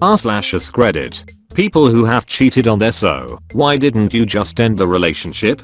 r/AskReddit. People who have cheated on their why didn't you just end the relationship?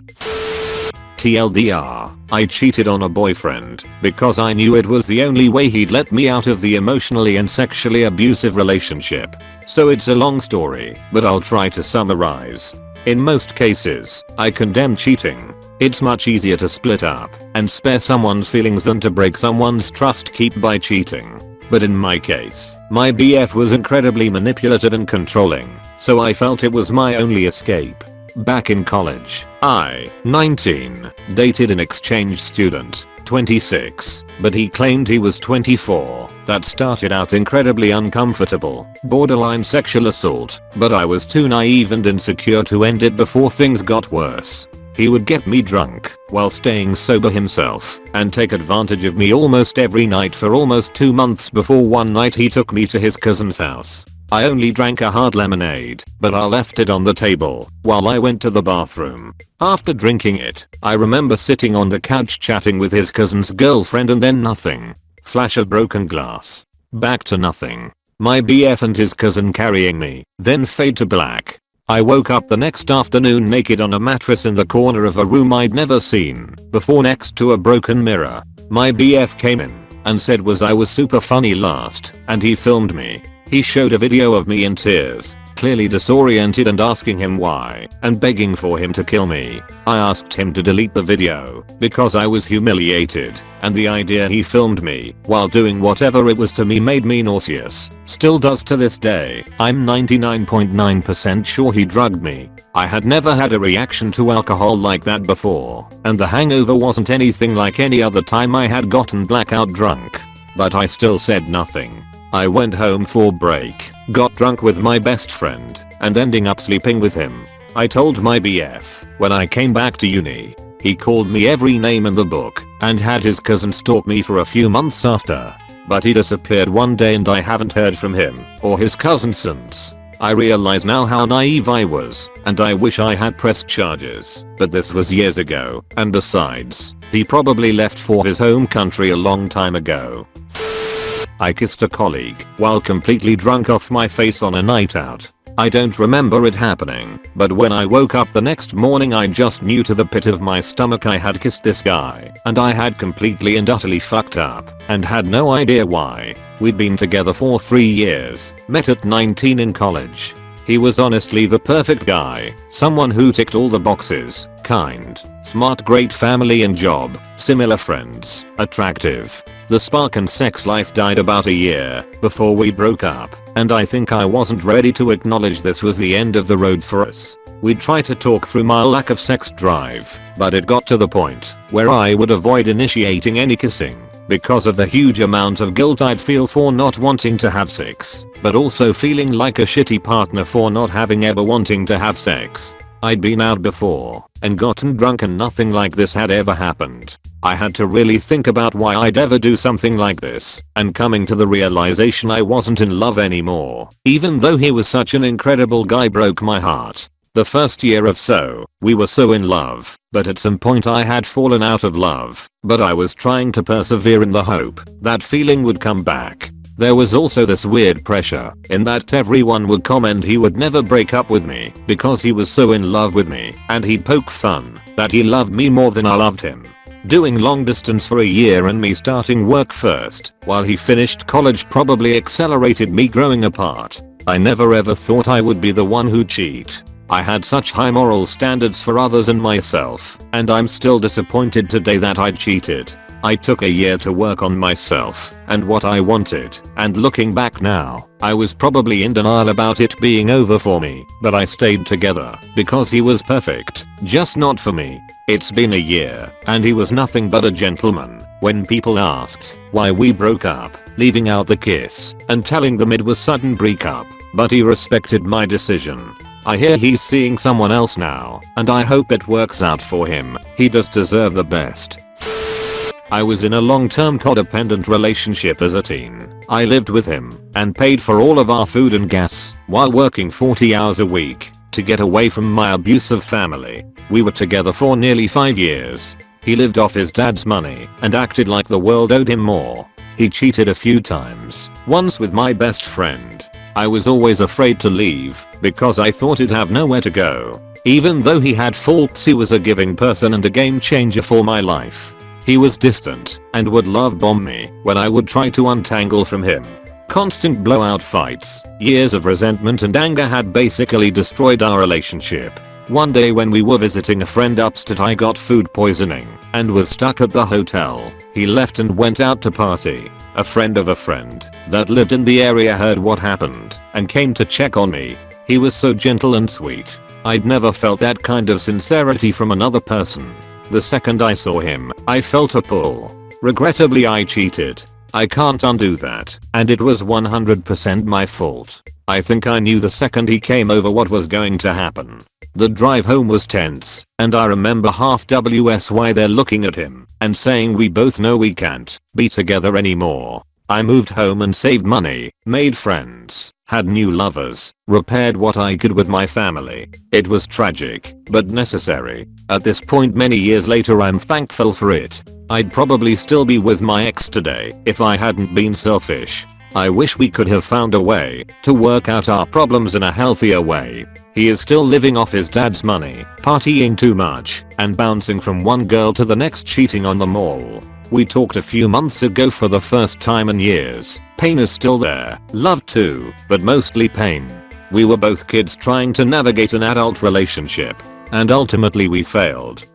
TLDR, I cheated on a boyfriend because I knew it was the only way he'd let me out of the emotionally and sexually abusive relationship. So it's a long story, but I'll try to summarize. In most cases, I condemn cheating. It's much easier to split up and spare someone's feelings than to break someone's trust by cheating. But in my case, my BF was incredibly manipulative and controlling, so I felt it was my only escape. Back in college, I, 19, dated an exchange student, 26, but he claimed he was 24. That started out incredibly uncomfortable, borderline sexual assault, but I was too naive and insecure to end it before things got worse. He would get me drunk while staying sober himself and take advantage of me almost every night for almost 2 months before one night he took me to his cousin's house. I only drank a hard lemonade, but I left it on the table while I went to the bathroom. After drinking it, I remember sitting on the couch chatting with his cousin's girlfriend and then nothing. Flash of broken glass. Back to nothing. My BF and his cousin carrying me, then fade to black. I woke up the next afternoon naked on a mattress in the corner of a room I'd never seen before next to a broken mirror. My BF came in and said I was super funny last, and he filmed me. He showed a video of me in tears, clearly disoriented and asking him why, and begging for him to kill me. I asked him to delete the video because I was humiliated, and the idea he filmed me while doing whatever it was to me made me nauseous. Still does to this day. I'm 99.9% sure he drugged me. I had never had a reaction to alcohol like that before, and the hangover wasn't anything like any other time I had gotten blackout drunk. But I still said nothing. I went home for break, got drunk with my best friend, and ending up sleeping with him. I told my BF when I came back to uni. He called me every name in the book and had his cousin stalk me for a few months after. But he disappeared one day and I haven't heard from him or his cousin since. I realize now how naive I was, and I wish I had pressed charges, but this was years ago, and besides, he probably left for his home country a long time ago. I kissed a colleague while completely drunk off my face on a night out. I don't remember it happening, but when I woke up the next morning I just knew to the pit of my stomach I had kissed this guy, and I had completely and utterly fucked up and had no idea why. We'd been together for 3 years, met at 19 in college. He was honestly the perfect guy, someone who ticked all the boxes, kind, smart, great family and job, similar friends, attractive. The spark and sex life died about a year before we broke up, and I think I wasn't ready to acknowledge this was the end of the road for us. We'd try to talk through my lack of sex drive, but it got to the point where I would avoid initiating any kissing because of the huge amount of guilt I'd feel for not wanting to have sex, but also feeling like a shitty partner for not having ever wanting to have sex. I'd been out before and gotten drunk and nothing like this had ever happened. I had to really think about why I'd ever do something like this, and coming to the realization I wasn't in love anymore. Even though he was such an incredible guy broke my heart. The first year or so, we were so in love, but at some point I had fallen out of love, but I was trying to persevere in the hope that feeling would come back. There was also this weird pressure in that everyone would comment he would never break up with me because he was so in love with me, and he'd poke fun that he loved me more than I loved him. Doing long distance for a year and me starting work first while he finished college probably accelerated me growing apart. I never ever thought I would be the one who cheat. I had such high moral standards for others and myself, and I'm still disappointed today that I cheated. I took a year to work on myself and what I wanted, and looking back now, I was probably in denial about it being over for me, but I stayed together because he was perfect, just not for me. It's been a year, and he was nothing but a gentleman. When people asked why we broke up, leaving out the kiss and telling them it was sudden breakup, but he respected my decision. I hear he's seeing someone else now, and I hope it works out for him. He does deserve the best. I was in a long-term codependent relationship as a teen. I lived with him and paid for all of our food and gas while working 40 hours a week to get away from my abusive family. We were together for nearly 5 years. He lived off his dad's money and acted like the world owed him more. He cheated a few times, once with my best friend. I was always afraid to leave because I thought it'd have nowhere to go. Even though he had faults, he was a giving person and a game changer for my life. He was distant and would love bomb me when I would try to untangle from him. Constant blowout fights, years of resentment and anger had basically destroyed our relationship. One day when we were visiting a friend upstate, I got food poisoning and was stuck at the hotel. He left and went out to party. A friend of a friend that lived in the area heard what happened and came to check on me. He was so gentle and sweet. I'd never felt that kind of sincerity from another person. The second I saw him, I felt a pull. Regrettably, I cheated. I can't undo that, and it was 100% my fault. I think I knew the second he came over what was going to happen. The drive home was tense, and I remember half WSY there looking at him and saying, we both know we can't be together anymore. I moved home and saved money, made friends, had new lovers, repaired what I could with my family. It was tragic, but necessary. At this point many years later, I'm thankful for it. I'd probably still be with my ex today if I hadn't been selfish. I wish we could have found a way to work out our problems in a healthier way. He is still living off his dad's money, partying too much, and bouncing from one girl to the next, cheating on them all. We talked a few months ago for the first time in years. Pain is still there, love too, but mostly pain. We were both kids trying to navigate an adult relationship, and ultimately we failed.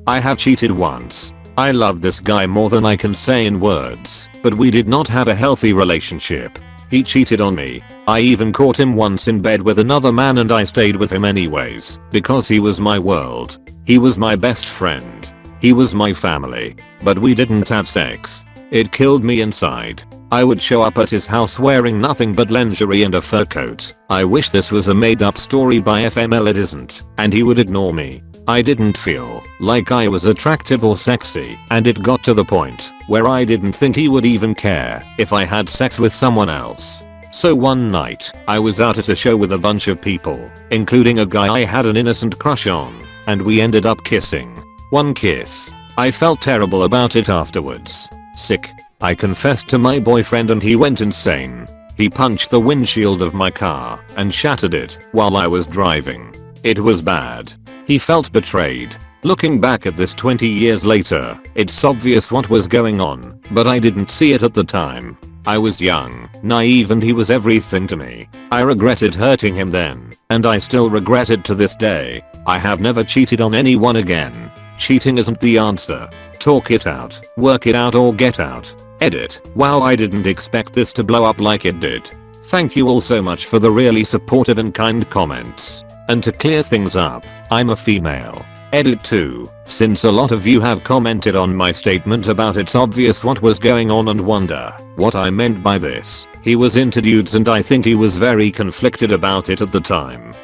I have cheated once. I loved this guy more than I can say in words, but we did not have a healthy relationship. He cheated on me. I even caught him once in bed with another man, and I stayed with him anyways because he was my world. He was my best friend. He was my family. But we didn't have sex. It killed me inside. I would show up at his house wearing nothing but lingerie and a fur coat. I wish this was a made up story by FML, it isn't. And he would ignore me. I didn't feel like I was attractive or sexy, and it got to the point where I didn't think he would even care if I had sex with someone else. So one night, I was out at a show with a bunch of people, including a guy I had an innocent crush on, and we ended up kissing. One kiss. I felt terrible about it afterwards. Sick. I confessed to my boyfriend and he went insane. He punched the windshield of my car and shattered it while I was driving. It was bad. He felt betrayed. Looking back at this 20 years later, it's obvious what was going on, but I didn't see it at the time. I was young, naive, and he was everything to me. I regretted hurting him then, and I still regret it to this day. I have never cheated on anyone again. Cheating isn't the answer. Talk it out, work it out, or get out. Edit. Wow, I didn't expect this to blow up like it did. Thank you all so much for the really supportive and kind comments. And to clear things up, I'm a female. Edit 2. Since a lot of you have commented on my statement about it's obvious what was going on and wonder what I meant by this, he was into dudes and I think he was very conflicted about it at the time.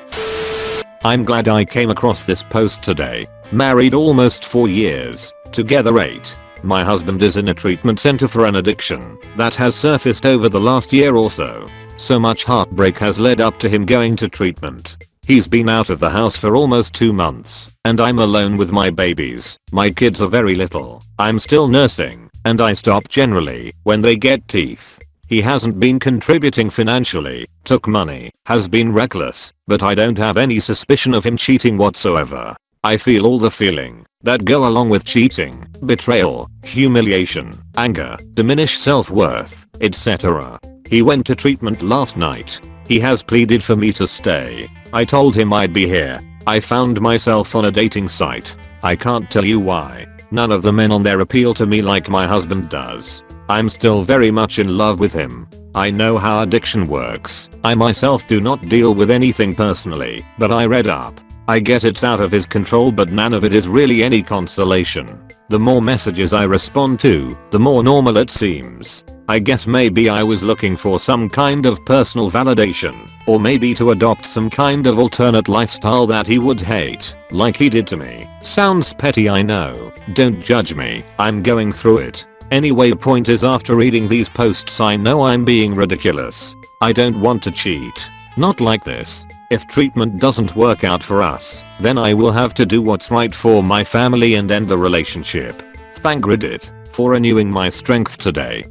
I'm glad I came across this post today. Married almost 4 years, together 8. My husband is in a treatment center for an addiction that has surfaced over the last year or so. So much heartbreak has led up to him going to treatment. He's been out of the house for almost 2 months, and I'm alone with my babies. My kids are very little. I'm still nursing, and I stop generally when they get teeth. He hasn't been contributing financially, took money, has been reckless, but I don't have any suspicion of him cheating whatsoever. I feel all the feeling that go along with cheating: betrayal, humiliation, anger, diminished self-worth, etc. He went to treatment last night. He has pleaded for me to stay. I told him I'd be here. I found myself on a dating site. I can't tell you why. None of the men on there appeal to me like my husband does. I'm still very much in love with him. I know how addiction works. I myself do not deal with anything personally, but I read up. I get it's out of his control, but none of it is really any consolation. The more messages I respond to, the more normal it seems. I guess maybe I was looking for some kind of personal validation, or maybe to adopt some kind of alternate lifestyle that he would hate, like he did to me. Sounds petty, I know. Don't judge me, I'm going through it. Anyway, point is, after reading these posts I know I'm being ridiculous. I don't want to cheat. Not like this. If treatment doesn't work out for us, then I will have to do what's right for my family and end the relationship. Thank Reddit for renewing my strength today.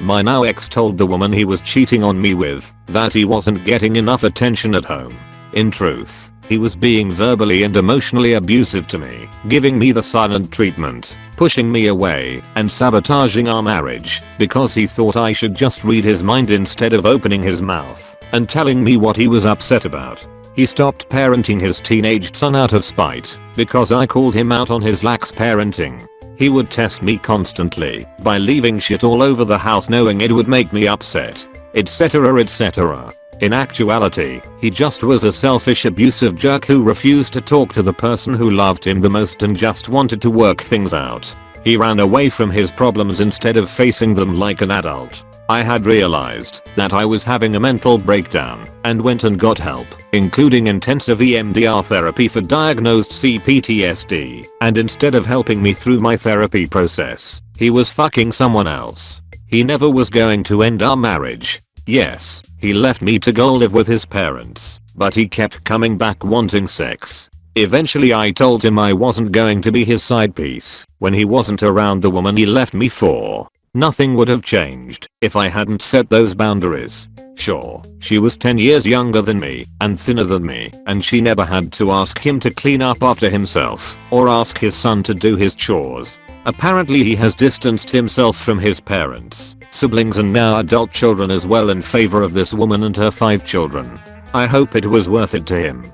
My now ex told the woman he was cheating on me with that he wasn't getting enough attention at home. In truth, he was being verbally and emotionally abusive to me, giving me the silent treatment, pushing me away, and sabotaging our marriage because he thought I should just read his mind instead of opening his mouth and telling me what he was upset about. He stopped parenting his teenage son out of spite because I called him out on his lax parenting. He would test me constantly by leaving shit all over the house knowing it would make me upset, etc etc. In actuality, he just was a selfish abusive jerk who refused to talk to the person who loved him the most and just wanted to work things out. He ran away from his problems instead of facing them like an adult. I had realized that I was having a mental breakdown and went and got help, including intensive EMDR therapy for diagnosed CPTSD, and instead of helping me through my therapy process, he was fucking someone else. He never was going to end our marriage. Yes, he left me to go live with his parents, but he kept coming back wanting sex. Eventually I told him I wasn't going to be his side piece when he wasn't around the woman he left me for. Nothing would have changed if I hadn't set those boundaries. Sure, she was 10 years younger than me and thinner than me, and she never had to ask him to clean up after himself or ask his son to do his chores. Apparently he has distanced himself from his parents, siblings and now adult children as well in favor of this woman and her 5 children. I hope it was worth it to him.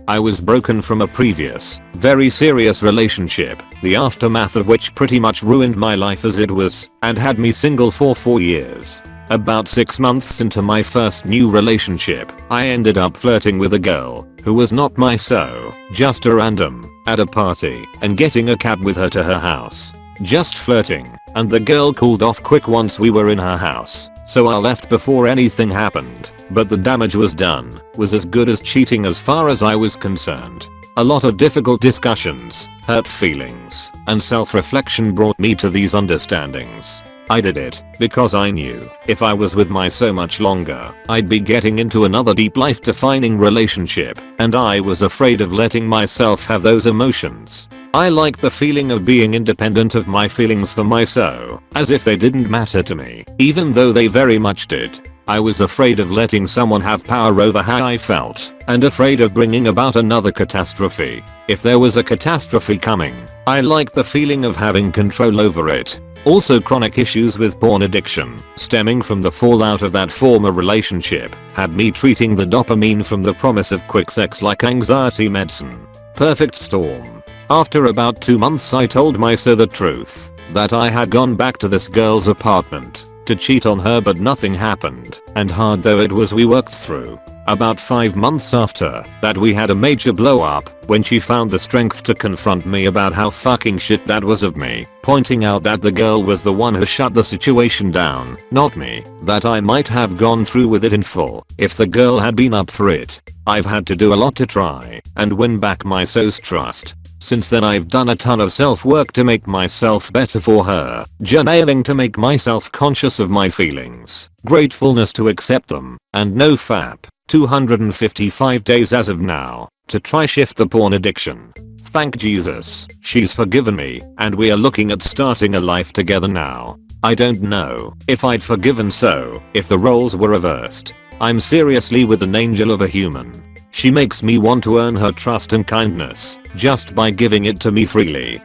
I was broken from a previous, very serious relationship, the aftermath of which pretty much ruined my life as it was, and had me single for 4 years. About 6 months into my first new relationship, I ended up flirting with a girl who was not my just a random, at a party, and getting a cab with her to her house. Just flirting, and the girl cooled off quick once we were in her house, so I left before anything happened, but the damage was done, was as good as cheating as far as I was concerned. A lot of difficult discussions, hurt feelings, and self-reflection brought me to these understandings. I did it because I knew if I was with my so much longer, I'd be getting into another deep life-defining relationship, and I was afraid of letting myself have those emotions. I like the feeling of being independent of my feelings for myself, as if they didn't matter to me, even though they very much did. I was afraid of letting someone have power over how I felt, and afraid of bringing about another catastrophe. If there was a catastrophe coming, I liked the feeling of having control over it. Also, chronic issues with porn addiction, stemming from the fallout of that former relationship, had me treating the dopamine from the promise of quick sex like anxiety medicine. Perfect storm. After about 2 months I told myself the truth, that I had gone back to this girl's apartment to cheat on her, but nothing happened, and hard though it was we worked through. About 5 months after that we had a major blow up when she found the strength to confront me about how fucking shit that was of me, pointing out that the girl was the one who shut the situation down, not me, that I might have gone through with it in full if the girl had been up for it. I've had to do a lot to try and win back my so's trust. Since then I've done a ton of self-work to make myself better for her, journaling to make myself conscious of my feelings, gratefulness to accept them, and no fap. 255 days as of now, to try shift the porn addiction. Thank Jesus, she's forgiven me, and we are looking at starting a life together now. I don't know if I'd forgiven so if the roles were reversed. I'm seriously with an angel of a human. She makes me want to earn her trust and kindness just by giving it to me freely.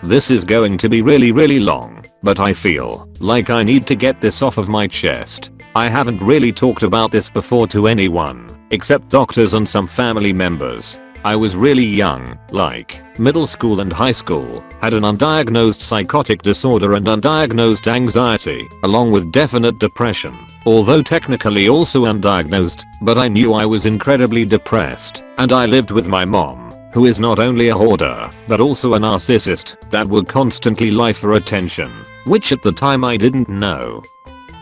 This is going to be really long, but I feel like I need to get this off of my chest. I haven't really talked about this before to anyone, except doctors and some family members. I was really young, like middle school and high school, had an undiagnosed psychotic disorder and undiagnosed anxiety, along with definite depression, although technically also undiagnosed, but I knew I was incredibly depressed, and I lived with my mom, who is not only a hoarder, but also a narcissist that would constantly lie for attention, which at the time I didn't know.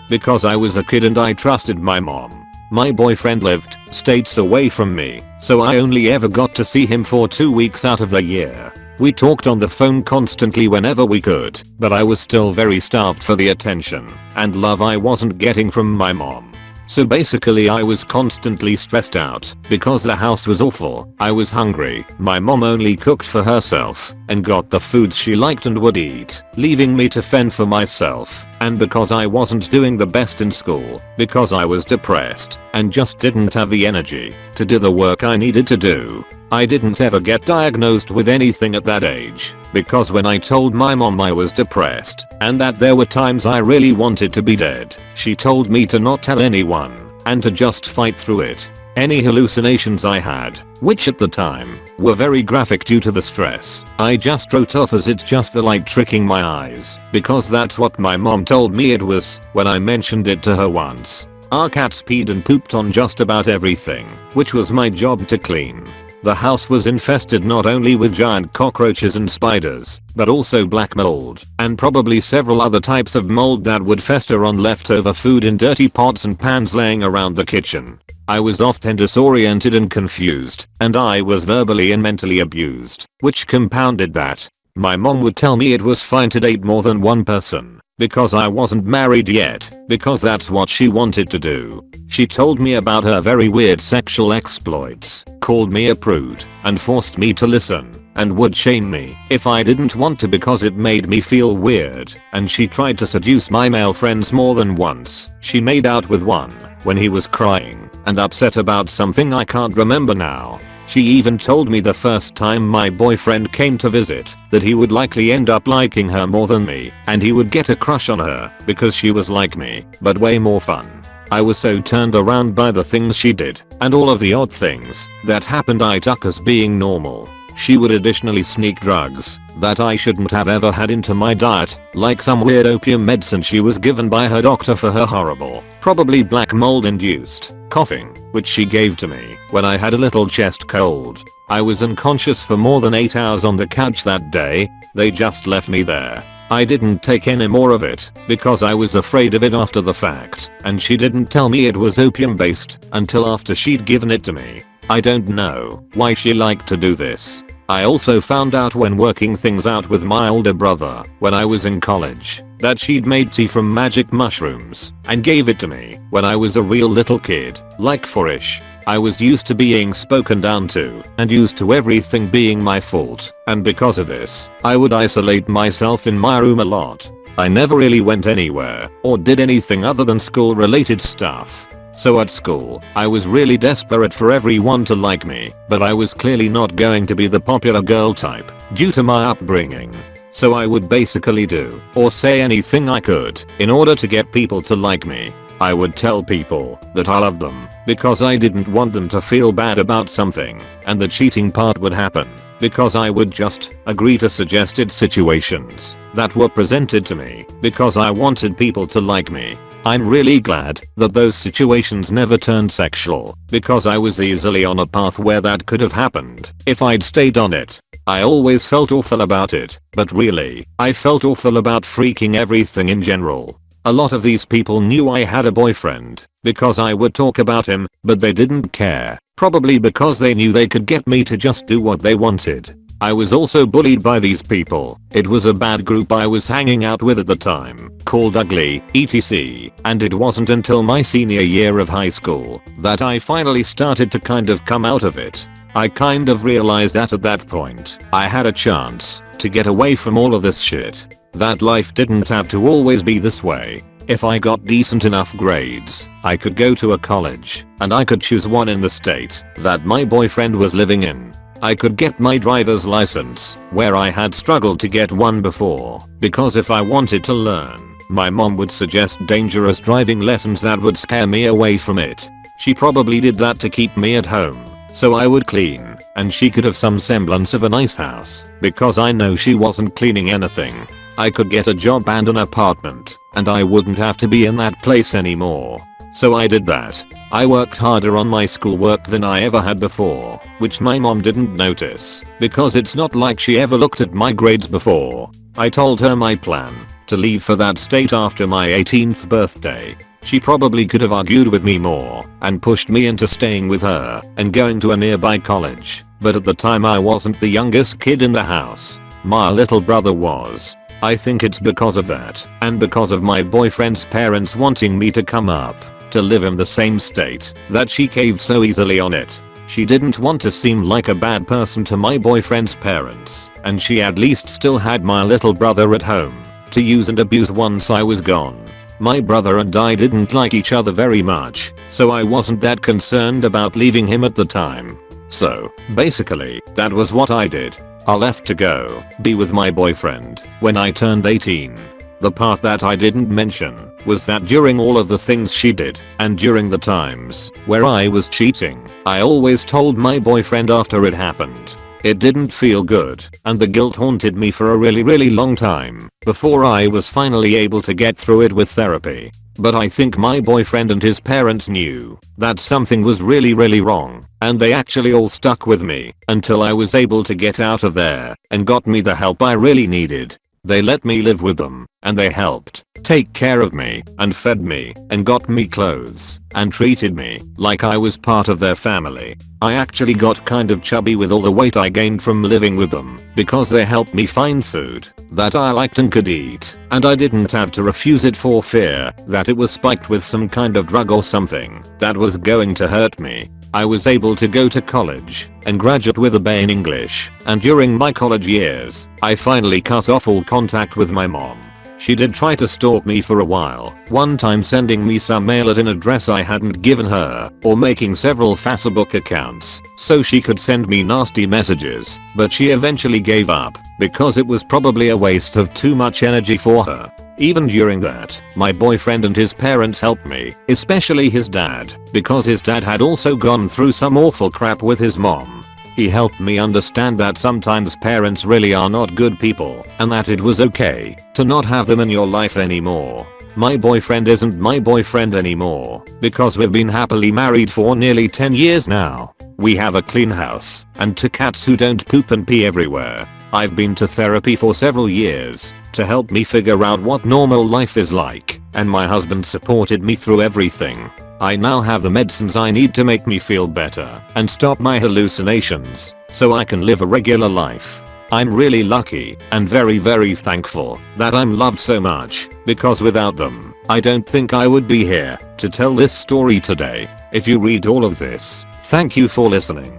Because I was a kid and I trusted my mom. My boyfriend lived states away from me, so I only ever got to see him for 2 weeks out of the year. We talked on the phone constantly whenever we could, but I was still very starved for the attention and love I wasn't getting from my mom. So basically I was constantly stressed out because the house was awful. I was hungry. My mom only cooked for herself and got the foods she liked and would eat, leaving me to fend for myself. And because I wasn't doing the best in school, because I was depressed and just didn't have the energy to do the work I needed to do. I didn't ever get diagnosed with anything at that age, because when I told my mom I was depressed and that there were times I really wanted to be dead, she told me to not tell anyone and to just fight through it. Any hallucinations I had, which at the time were very graphic due to the stress, I just wrote off as it's just the light tricking my eyes, because that's what my mom told me it was when I mentioned it to her once. Our cats peed and pooped on just about everything, which was my job to clean. The house was infested not only with giant cockroaches and spiders, but also black mold, and probably several other types of mold that would fester on leftover food in dirty pots and pans laying around the kitchen. I was often disoriented and confused, and I was verbally and mentally abused, which compounded that. My mom would tell me it was fine to date more than one person, because I wasn't married yet, because that's what she wanted to do. She told me about her very weird sexual exploits, called me a prude, and forced me to listen, and would shame me if I didn't want to because it made me feel weird, and she tried to seduce my male friends more than once. She made out with one when he was crying and upset about something I can't remember now. She even told me the first time my boyfriend came to visit that he would likely end up liking her more than me, and he would get a crush on her because she was like me, but way more fun. I was so turned around by the things she did and all of the odd things that happened I took as being normal. She would additionally sneak drugs that I shouldn't have ever had into my diet, like some weird opium medicine she was given by her doctor for her horrible, probably black mold induced, coughing, which she gave to me when I had a little chest cold. I was unconscious for more than 8 hours on the couch that day. They just left me there. I didn't take any more of it because I was afraid of it after the fact, and she didn't tell me it was opium based until after she'd given it to me. I don't know why she liked to do this. I also found out when working things out with my older brother when I was in college that she'd made tea from magic mushrooms and gave it to me when I was a real little kid, like 4ish. I was used to being spoken down to and used to everything being my fault, and because of this, I would isolate myself in my room a lot. I never really went anywhere or did anything other than school related stuff. So at school, I was really desperate for everyone to like me, but I was clearly not going to be the popular girl type due to my upbringing. So I would basically do or say anything I could in order to get people to like me. I would tell people that I loved them because I didn't want them to feel bad about something, and the cheating part would happen because I would just agree to suggested situations that were presented to me because I wanted people to like me. I'm really glad that those situations never turned sexual because I was easily on a path where that could have happened if I'd stayed on it. I always felt awful about it, but really, I felt awful about freaking everything in general. A lot of these people knew I had a boyfriend because I would talk about him, but they didn't care, probably because they knew they could get me to just do what they wanted. I was also bullied by these people. It was a bad group I was hanging out with at the time, called Ugly, etc. And it wasn't until my senior year of high school that I finally started to kind of come out of it. I kind of realized that at that point, I had a chance to get away from all of this shit. That life didn't have to always be this way. If I got decent enough grades, I could go to a college, and I could choose one in the state that my boyfriend was living in. I could get my driver's license, where I had struggled to get one before, because if I wanted to learn, my mom would suggest dangerous driving lessons that would scare me away from it. She probably did that to keep me at home, so I would clean, and she could have some semblance of a nice house, because I know she wasn't cleaning anything. I could get a job and an apartment, and I wouldn't have to be in that place anymore. So I did that. I worked harder on my schoolwork than I ever had before, which my mom didn't notice, because it's not like she ever looked at my grades before. I told her my plan, to leave for that state after my 18th birthday. She probably could have argued with me more, and pushed me into staying with her, and going to a nearby college, but at the time I wasn't the youngest kid in the house. My little brother was. I think it's because of that, and because of my boyfriend's parents wanting me to come up. to live in the same state that she caved so easily on it. She didn't want to seem like a bad person to my boyfriend's parents, and she at least still had my little brother at home to use and abuse once I was gone. My brother and I didn't like each other very much, so I wasn't that concerned about leaving him at the time. So, basically, that was what I did. I left to go be with my boyfriend when I turned 18. The part that I didn't mention was that during all of the things she did, and during the times where I was cheating, I always told my boyfriend after it happened. It didn't feel good, and the guilt haunted me for a really long time before I was finally able to get through it with therapy. But I think my boyfriend and his parents knew that something was really wrong, and they actually all stuck with me until I was able to get out of there and got me the help I really needed. They let me live with them, and they helped take care of me and fed me and got me clothes and treated me like I was part of their family. I actually got kind of chubby with all the weight I gained from living with them because they helped me find food that I liked and could eat, and I didn't have to refuse it for fear that it was spiked with some kind of drug or something that was going to hurt me. I was able to go to college and graduate with a B.A. in English, and during my college years, I finally cut off all contact with my mom. She did try to stalk me for a while, one time sending me some mail at an address I hadn't given her, or making several Facebook accounts so she could send me nasty messages, but she eventually gave up because it was probably a waste of too much energy for her. Even during that, my boyfriend and his parents helped me, especially his dad, because his dad had also gone through some awful crap with his mom. He helped me understand that sometimes parents really are not good people, and that it was okay to not have them in your life anymore. My boyfriend isn't my boyfriend anymore because we've been happily married for nearly 10 years now. We have a clean house and 2 cats who don't poop and pee everywhere. I've been to therapy for several years to help me figure out what normal life is like, and my husband supported me through everything. I now have the medicines I need to make me feel better and stop my hallucinations so I can live a regular life. I'm really lucky and very thankful that I'm loved so much, because without them, I don't think I would be here to tell this story today. If you read all of this, thank you for listening.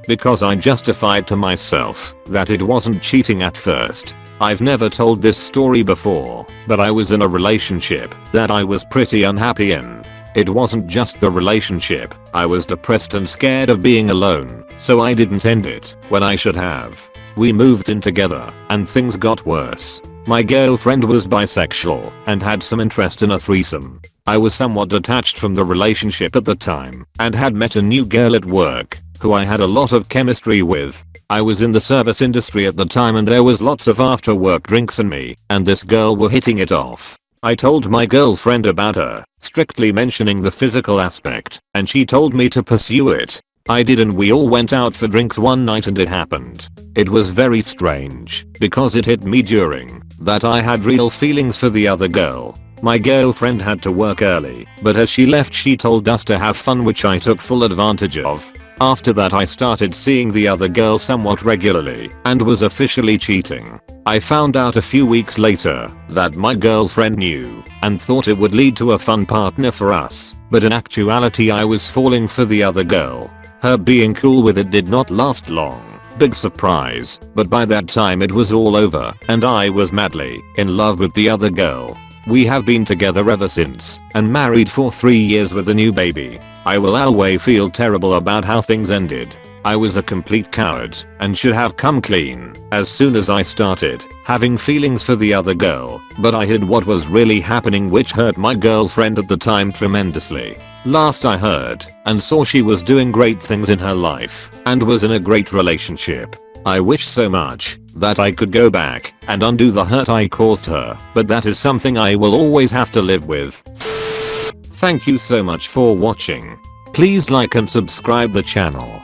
Because I justified to myself that it wasn't cheating at first. I've never told this story before, but I was in a relationship that I was pretty unhappy in. It wasn't just the relationship, I was depressed and scared of being alone, so I didn't end it when I should have. We moved in together, and things got worse. My girlfriend was bisexual and had some interest in a threesome. I was somewhat detached from the relationship at the time and had met a new girl at work who I had a lot of chemistry with. I was in the service industry at the time, and there was lots of after work drinks, and me and this girl were hitting it off. I told my girlfriend about her, strictly mentioning the physical aspect, and she told me to pursue it. I did, and we all went out for drinks one night, and it happened. It was very strange because it hit me during that I had real feelings for the other girl. My girlfriend had to work early, but as she left she told us to have fun, which I took full advantage of. After that I started seeing the other girl somewhat regularly and was officially cheating. I found out a few weeks later that my girlfriend knew and thought it would lead to a fun partner for us, but in actuality I was falling for the other girl. Her being cool with it did not last long. Big surprise, but by that time it was all over and I was madly in love with the other girl. We have been together ever since and married for 3 years with a new baby. I will always feel terrible about how things ended. I was a complete coward and should have come clean as soon as I started having feelings for the other girl, but I hid what was really happening, which hurt my girlfriend at the time tremendously. Last I heard and saw, she was doing great things in her life and was in a great relationship. I wish so much that I could go back and undo the hurt I caused her, but that is something I will always have to live with. Thank you so much for watching. Please like and subscribe the channel.